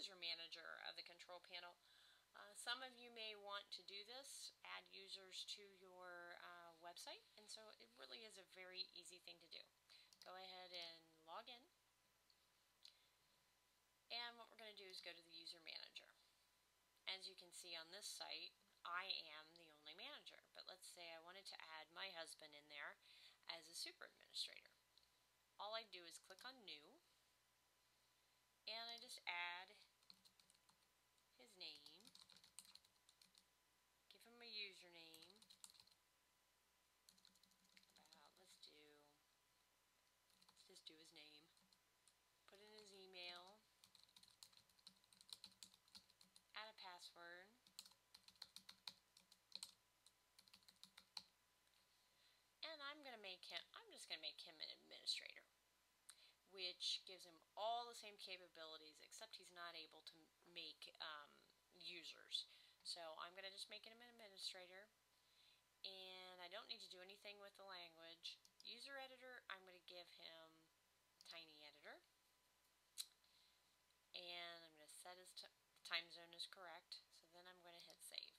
user manager of the control panel. Some of you may want to do this, add users to your website, and so it really is a very easy thing to do. Go ahead and log in, and what we're going to do is go to the user manager. As you can see on this site, I am the only manager, but let's say I wanted to add my husband in there as a super administrator. All I do is click on New, and I just add his name, give him a username. Let's just do his name, put in his email, add a password, and I'm just going to make him an administrator, which gives him all the same capabilities, except he's not able to make users. So I'm going to just make him an administrator, and I don't need to do anything with the language. User editor, I'm going to give him Tiny Editor, and I'm going to set his time zone is correct, so then I'm going to hit save.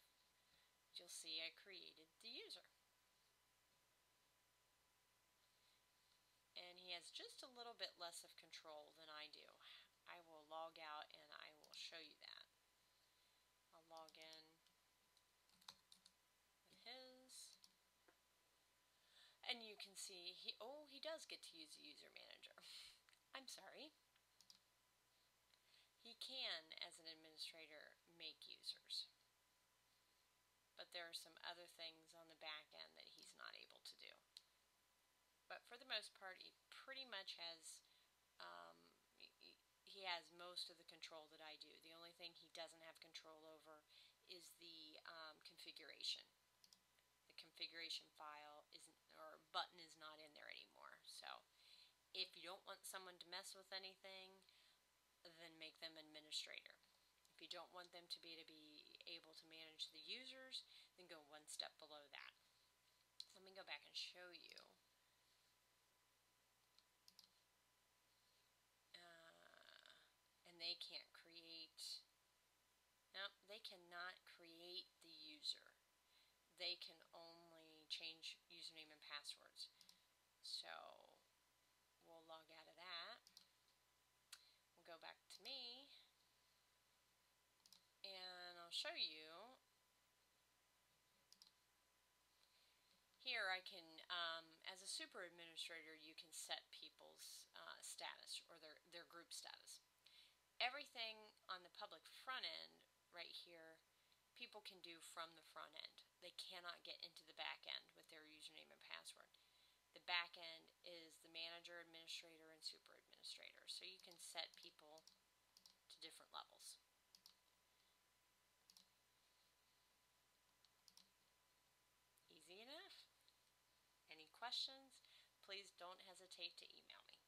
You'll see I created the user. And he has just a little bit less of control than I do. I will log out and I will show you that. I'll log in with his, and you can see he does get to use the user manager. I'm sorry. He can, as an administrator, make users, but there are some other things on the back end that he's not able to do. But for the most part, he pretty much has he has most of the control that I do. The only thing he doesn't have control over is the configuration. The configuration file or button is not in there anymore. So if you don't want someone to mess with anything, then make them administrator. If you don't want them to be able to manage the users, then go one step below that. Let me go back and show you. And they can't create, no, they cannot create the user. They can only change username and passwords. So we'll log out of that. We'll go back to me, and I'll show you. Here I can, as a super administrator, you can set people's status or their group status. Everything on the public front end right here, people can do from the front end. They cannot get into the back end with their username and password. The back end is the manager, administrator, and super administrator. So you can set people to different levels. Easy enough. Any questions? Please don't hesitate to email me.